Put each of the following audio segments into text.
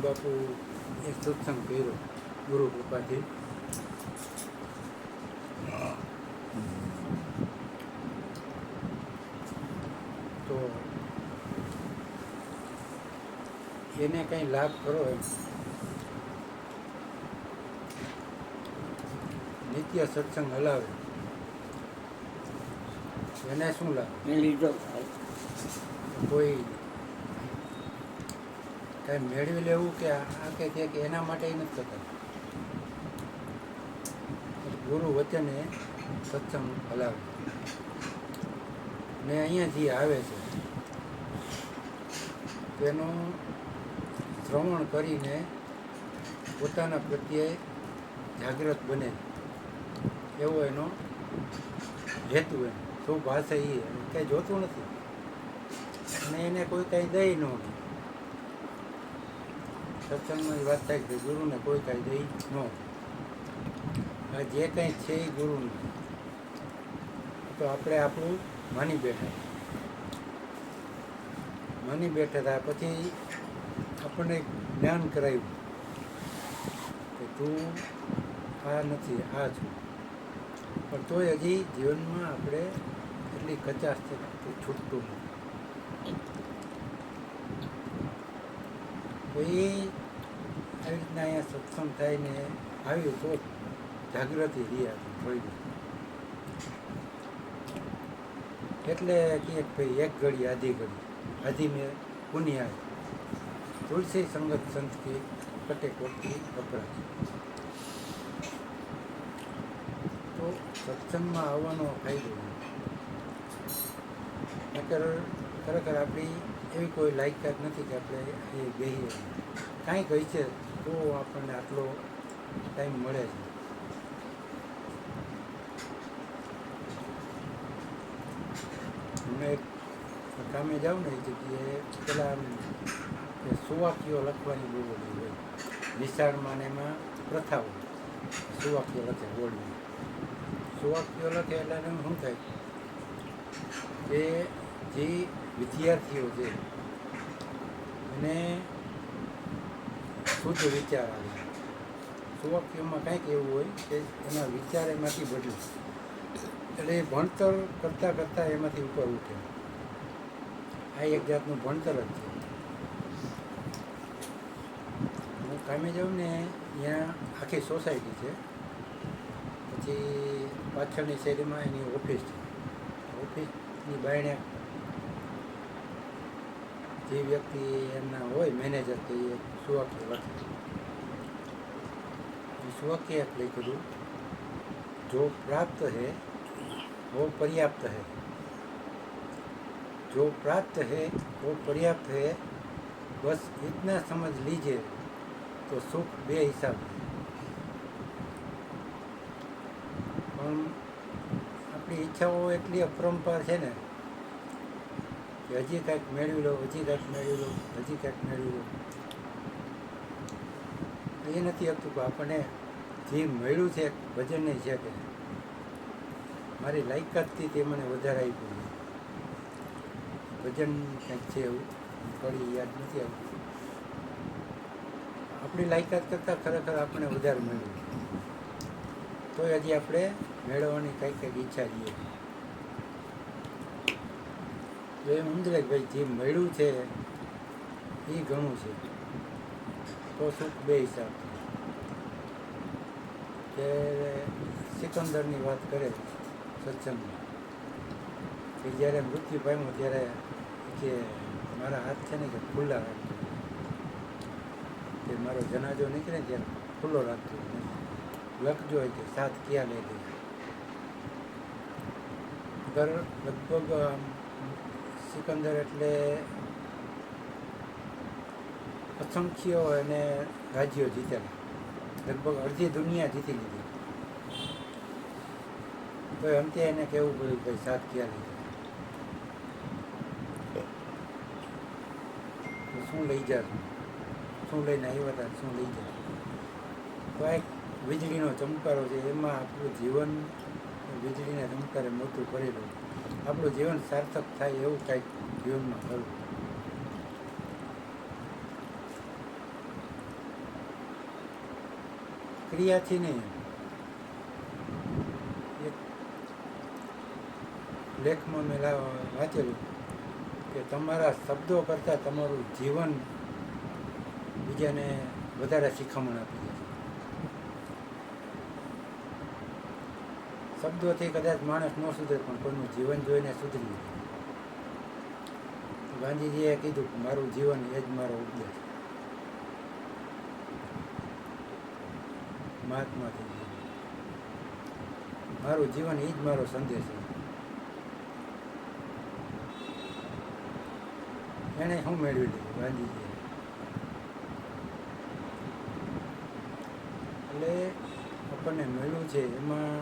બાપુ એક સત્સંગ કર્યો ગુરુ કૃપાથી. તો એને કંઈ લાભ કરો એમ નિત્ય સત્સંગ હલાવે એને શું લાભ? લીધો કોઈ કાંઈ મેળવી લેવું કે આ કે એના માટે નથી થતા. ગુરુ વચને સત્સંગ હલાવે ને અહીંયા જે આવે છે તેનું શ્રવણ કરીને પોતાના પ્રત્યે જાગૃત બને એવો એનો હેતુ એમ શું ભાષે એ કંઈ જોતું નથી અને એને કોઈ કાંઈ દઈ ન હોય. સત્સંગમાં વાત થાય કે ગુરુને કોઈ કાંઈ દઈ ન હોય. જે કંઈ છે એ ગુરુનું તો આપણે આપણું માની બેઠા હતા. પછી આપણને જ્ઞાન કરાવ્યું કે તું આ નથી આ છું, પણ તોય હજી જીવનમાં આપણે એટલી કચાશ છે કે છૂટતું નથી. તો એ આવી રીતના અહીંયા સત્સંગ થઈને આવ્યું તો જાગૃતિ રહી આપી થોડી. એટલે કે ભાઈ એક ઘડી આધી મેં પુનિયા તુલસી સંગત સંત કી કટે કોટી અપરાધ. તો સત્સંગમાં આવવાનો ફાયદો ખરેખર આપણી એવી કોઈ લાયકાત નથી કે આપણે એ બેહીએ. કાંઈક હોય છે તો આપણને આટલો ટાઈમ મળે છે. હું એક કામે જાઉં ને એ જગ્યાએ પેલા સુવાક્યો લખવાની બહુ બધી હોય. નિશાળમાં ને એમાં પ્રથા હોય, સુવાક્યો લખે બોર્ડમાં. સુવાક્યો લખે એટલે એને શું થાય કે જે વિદ્યાર્થીઓ છે એને શુદ્ધ વિચાર આવે. સુવાક્યોમાં કંઈક એવું હોય કે એના વિચાર એમાંથી બદલે એટલે એ ભણતર કરતાં એમાંથી ઉપર ઉઠે. આ એક જાતનું ભણતર જ છે. હું કામે જાઉં ને ત્યાં આખી સોસાયટી છે, પછી પાછળની શેરીમાં એની ઓફિસ છે. ઓફિસની બાયણે જે વ્યક્તિ એમના હોય મેનેજર કે એ સુવાક્ય લખે. એ સુવાક્ય એક લખ્યું, જો પ્રાપ્ત है वो पर्याप्त है, जो प्राप्त है वो पर्याप्त है, बस इतना समझ लीजिए तो सुख बेहिसाब है. પણ આપણી ઈચ્છાઓ એટલી અપરંપાર છે ને કે હજી કાંઈક મેળવી લો, હજી કાંઈક મેળવી લો. એ નથી આપતું કે આપણને જે મળ્યું છે ભજન નહીં છે કે મારી લાયકાતથી તે મને વધારે આપ્યું. ભજન કંઈક છે એવું થોડી યાદ નથી આવતું. આપણી લાયકાત કરતાં ખરેખર આપણે વધારે મળ્યું તોય હજી આપણે મેળવવાની કંઈક ઈચ્છા રહીએ. તો એમ સમજાય ભાઈ જે મળ્યું છે એ ઘણું છે તો સુખ બેહિસાબ. કે સિકંદરની વાત કરે સત્સંગમાં કે જ્યારે મૃત્યુ પામ્યો ત્યારે કે મારા હાથ છે ને કે ખુલ્લા રાખજો, કે મારો જનાજો નીકળે ત્યારે ખુલ્લો રાખજો, લખજો કે સાથ ક્યાં લઈ ગયા. અગર લગભગ સિકંદર એટલે અસંખ્ય એને રાજ્યો જીતેલા, લગભગ અડધી દુનિયા જીતી લીધી. તો અંતે એને કહેવું પડ્યું ભાઈ સાથ ક્યાં લઈ ગયા, તો શું લઈ જશો, શું લઈને આવ્યા હતા, શું લઈ જશો. તો એક વીજળીનો ચમકારો છે, એમાં આપણું જીવન વીજળીના ચમકારે મોટું કરેલું. આપણું જીવન સાર્થક થાય એવું કાંઈક જીવનમાં કરવું. ક્રિયાથી નહીં. એક લેખમાં મેં વાંચેલું કે તમારા શબ્દો કરતાં તમારું જીવન બીજાને વધારે શિખામણ આપી દે છે. શબ્દોથી કદાચ માણસ ન સુધરે પણ કોઈનું જીવન જોઈને સુધરી જાય. ગાંધીજીએ કીધું કે મારું જીવન એ જ મારો ઉપદેશ. મહાત્માથી મારું જીવન એ જ મારો સંદેશ છે. એણે શું મેળવી લીધું ગાંધીજીએ? એટલે આપણને મળ્યું છે એમાં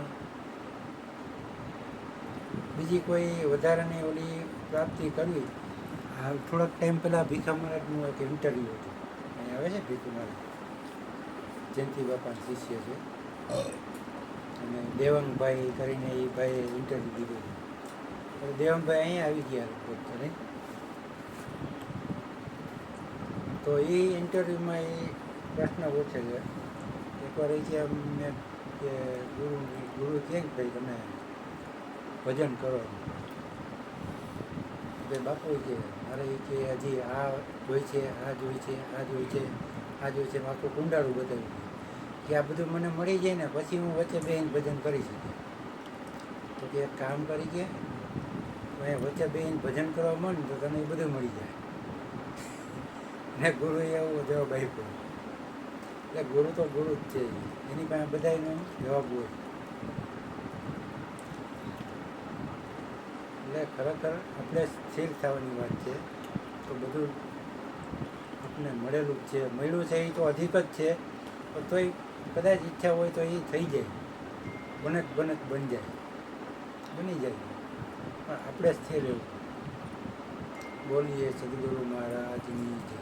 બીજી કોઈ વધારાની ઓલી પ્રાપ્તિ કરવી. આ થોડાક ટાઈમ પહેલાં ભીખા મહારાજનું એક ઇન્ટરવ્યૂ હતું. અહીં આવે છે ભીખુ મહારાજ, જયંતિ બાપાના શિષ્ય છે, અને દેવંગભાઈ કરીને એ ભાઈએ ઇન્ટરવ્યૂ દીધું હતું. દેવંગભાઈ અહીંયા આવી ગયા પોતાને. તો એ ઇન્ટરવ્યૂમાં એ પ્રશ્ન પૂછે છે. એકવાર એ કે મેં કે ગુરુ કહે કે ભાઈ તમે ભજન કરો. કે બાપુ કે મારે કે હજી આ જોઈ છે, આ જોઈ છે, આ જોઈ છે, આ જોઈ છે, આખું કુંડાળું બતાવ્યું કે આ બધું મને મળી જાય ને પછી હું વચ્ચે બેહીને ભજન કરી શકું. તો કે એક કામ કરી કે વચ્ચે બેહીને ભજન કરવા માંડ તો તને એ બધું મળી જાય. ને ગુરુએ એવો જવાબ આપ્યો. એટલે ગુરુ તો ગુરુ જ છે, એની પાસે બધાનો જવાબ હોય. એટલે ખરેખર આપણે સ્થિર થવાની વાત છે. તો બધું આપણે મળેલું જ છે, મળ્યું છે એ તો અધિક જ છે. તો તોય કદાચ ઈચ્છા હોય તો એ થઈ જાય, બને બની જાય, બની જાય. પણ આપણે સ્થિર રહેવું. બોલીએ સદગુરુ મહારાજની જય.